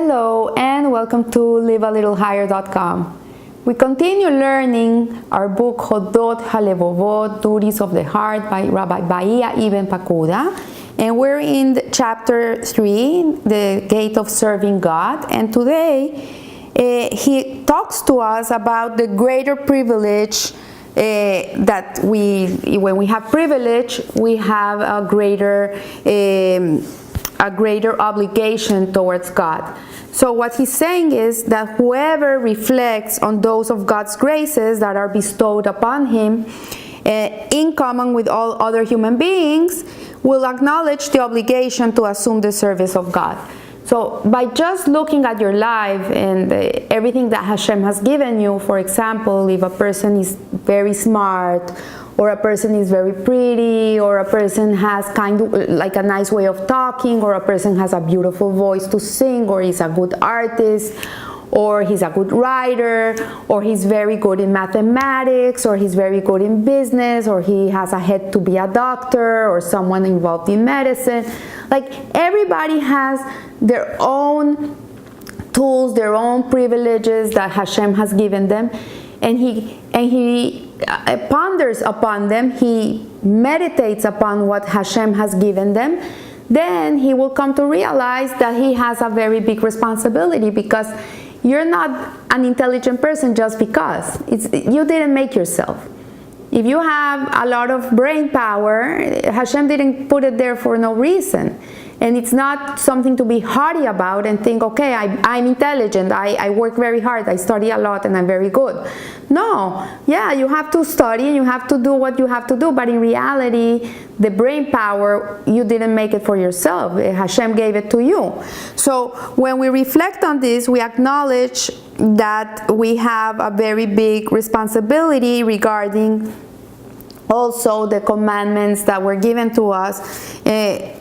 Hello and welcome to livealittlehigher.com. We continue learning our book Hodot HaLevovot, Duties of the Heart by Rabbi Bahia Ibn Pakuda, and we're in chapter 3, the gate of serving God. And today he talks to us about the greater privilege that when we have privilege, we have a greater obligation towards God. So what he's saying is that whoever reflects on those of God's graces that are bestowed upon him, in common with all other human beings, will acknowledge the obligation to assume the service of God. So by just looking at your life and everything that Hashem has given you, for example, if a person is very smart, or a person is very pretty, or a person has kind of like a nice way of talking, or a person has a beautiful voice to sing, or is a good artist, or he's a good writer, or he's very good in mathematics, or he's very good in business, or he has a head to be a doctor, or someone involved in medicine. Like, everybody has their own tools, their own privileges that Hashem has given them, and he ponders upon them, he meditates upon what Hashem has given them. Then he will come to realize that he has a very big responsibility, because you're not an intelligent person just because. You didn't make yourself. If you have a lot of brain power, Hashem didn't put it there for no reason. And it's not something to be haughty about and think, okay, I'm intelligent, I work very hard, I study a lot, and I'm very good. No, yeah, you have to study and you have to do what you have to do, but in reality, the brain power, you didn't make it for yourself. Hashem gave it to you. So when we reflect on this, we acknowledge that we have a very big responsibility regarding also the commandments that were given to us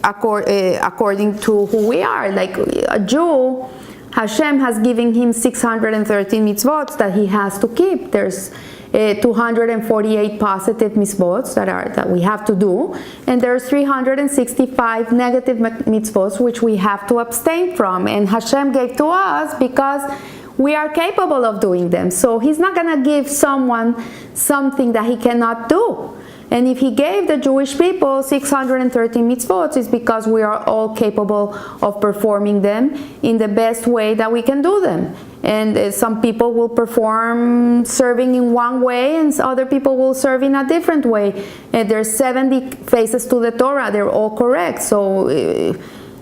according to who we are. Like a Jew, Hashem has given him 613 mitzvot that he has to keep. There's 248 positive mitzvot that we have to do, and there's 365 negative mitzvot which we have to abstain from. And Hashem gave to us because we are capable of doing them. So he's not going to give someone something that he cannot do. And if he gave the Jewish people 613 mitzvot, it's because we are all capable of performing them in the best way that we can do them. And some people will perform serving in one way, and other people will serve in a different way. And there's 70 faces to the Torah. They're all correct. So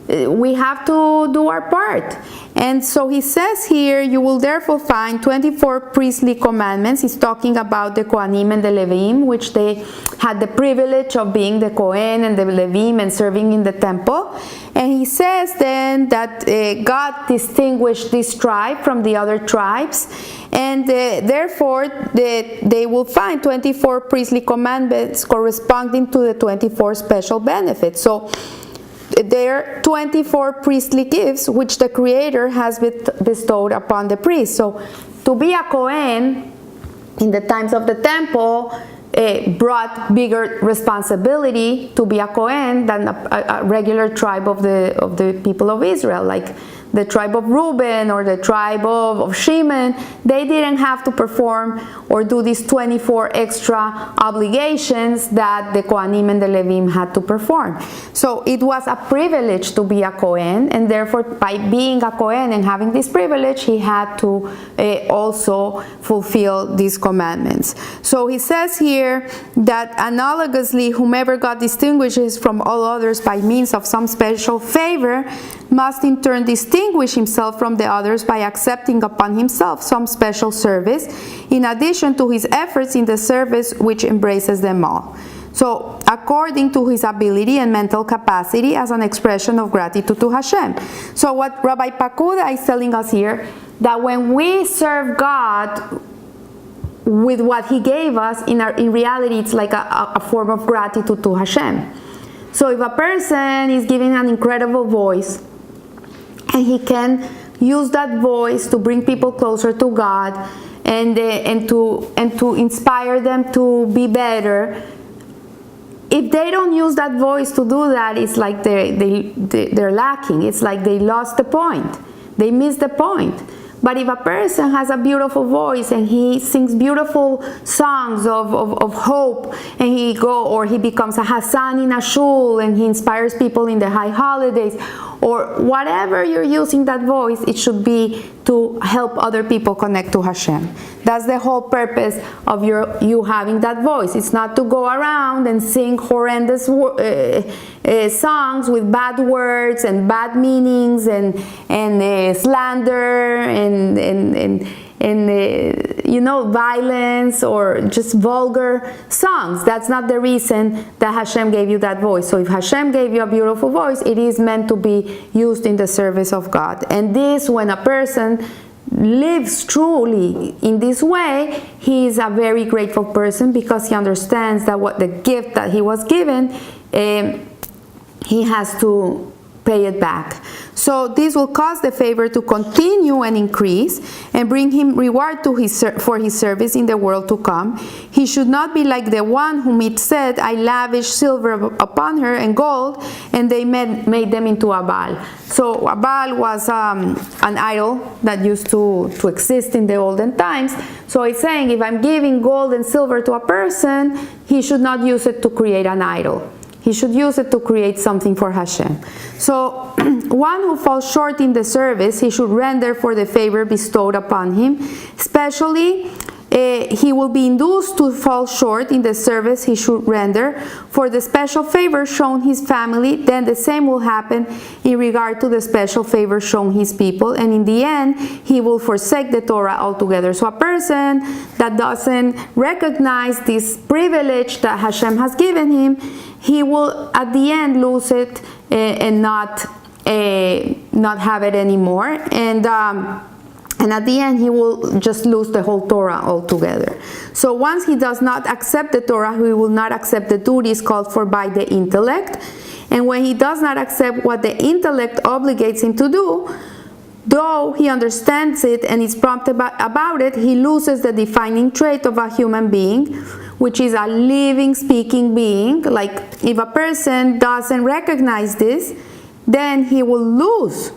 we have to do our part. And so he says here, you will therefore find 24 priestly commandments. He's talking about the Kohanim and the Levim, which they had the privilege of being the Kohen and the Levim and serving in the temple. And he says then that God distinguished this tribe from the other tribes, and therefore they will find 24 priestly commandments corresponding to the 24 special benefits. So there are 24 priestly gifts which the Creator has bestowed upon the priest. So to be a Kohen in the times of the temple brought bigger responsibility to be a Kohen than a regular tribe of the people of Israel, like the tribe of Reuben or the tribe of Shimon. They didn't have to perform or do these 24 extra obligations that the Kohanim and the Levim had to perform. So it was a privilege to be a Kohen, and therefore by being a Kohen and having this privilege, he had to also fulfill these commandments. So he says here that analogously, whomever God distinguishes from all others by means of some special favor must in turn distinguish himself from the others by accepting upon himself some special service in addition to his efforts in the service which embraces them all. So, according to his ability and mental capacity as an expression of gratitude to Hashem. So what Rabbi Pakuda is telling us here, that when we serve God with what he gave us, in reality it's like a form of gratitude to Hashem. So if a person is giving an incredible voice, and he can use that voice to bring people closer to God and to inspire them to be better, if they don't use that voice to do that, it's like they're lacking. It's like they lost the point. They miss the point. But if a person has a beautiful voice and he sings beautiful songs of hope, and he becomes a Hassan in a shul and he inspires people in the high holidays, or whatever you're using that voice, it should be to help other people connect to Hashem. That's the whole purpose of you having that voice. It's not to go around and sing horrendous songs with bad words and bad meanings and slander and violence or just vulgar songs. That's not the reason that Hashem gave you that voice. So if Hashem gave you a beautiful voice, it is meant to be used in the service of God. And this, when a person lives truly in this way, he is a very grateful person, because he understands that what the gift that he was given, he has to pay it back. So this will cause the favor to continue and increase and bring him reward for his service in the world to come. He should not be like the one whom it said, I lavished silver upon her and gold, and they made them into a Baal. So a Baal was an idol that used to exist in the olden times. So it's saying, if I'm giving gold and silver to a person, he should not use it to create an idol. He should use it to create something for Hashem. So, one who falls short in the service, he should render for the favor bestowed upon him. Especially, he will be induced to fall short in the service he should render for the special favor shown his family. Then the same will happen in regard to the special favor shown his people. And in the end, he will forsake the Torah altogether. So a person that doesn't recognize this privilege that Hashem has given him, he will at the end lose it and not have it anymore. And at the end, he will just lose the whole Torah altogether. So once he does not accept the Torah, he will not accept the duties called for by the intellect. And when he does not accept what the intellect obligates him to do, though he understands it and is prompt about it, he loses the defining trait of a human being, which is a living, speaking being. Like, if a person doesn't recognize this, then he will lose.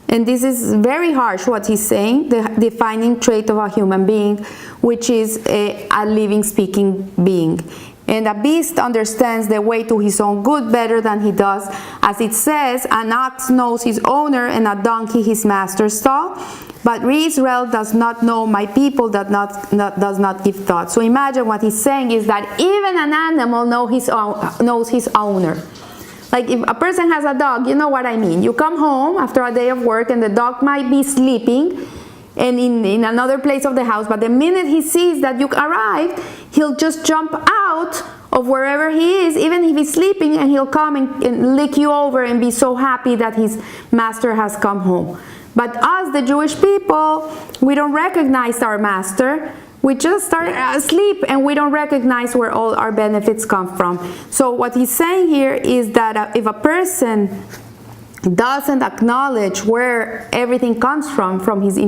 And this is very harsh what he's saying, the defining trait of a human being, which is a living, speaking being. And a beast understands the way to his own good better than he does. As it says, an ox knows his owner and a donkey his master's stall. But Israel does not know, my people does not give thought. So imagine what he's saying is that even an animal knows his owner. Like, if a person has a dog, you know what I mean. You come home after a day of work and the dog might be sleeping and in another place of the house, but the minute he sees that you arrived, he'll just jump out of wherever he is, even if he's sleeping, and he'll come and lick you over and be so happy that his master has come home. But us, the Jewish people, we don't recognize our master. We just start asleep and we don't recognize where all our benefits come from. So what he's saying here is that if a person doesn't acknowledge where everything comes from his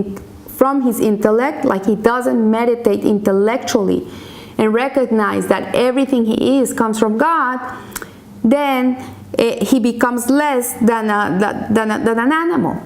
intellect, like he doesn't meditate intellectually and recognize that everything he is comes from God, then he becomes less than an animal.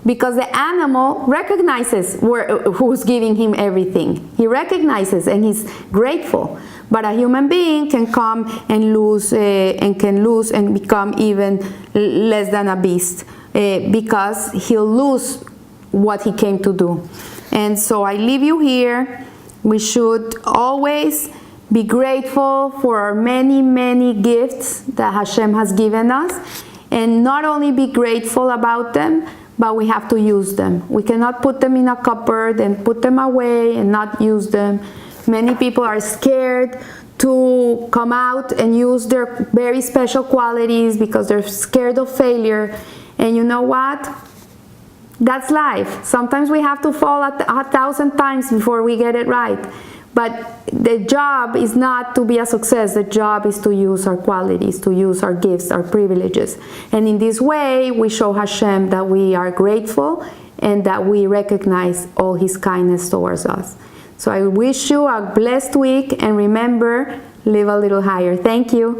Because the animal recognizes who's giving him everything. He recognizes and he's grateful. But a human being can come and lose and become even less than a beast, because he'll lose what he came to do. And so I leave you here. We should always be grateful for our many, many gifts that Hashem has given us, and not only be grateful about them, but we have to use them. We cannot put them in a cupboard and put them away and not use them. Many people are scared to come out and use their very special qualities because they're scared of failure. And you know what? That's life. Sometimes we have to fall 1,000 times before we get it right. But the job is not to be a success. The job is to use our qualities, to use our gifts, our privileges. And in this way, we show Hashem that we are grateful and that we recognize all His kindness towards us. So I wish you a blessed week, and remember, live a little higher. Thank you.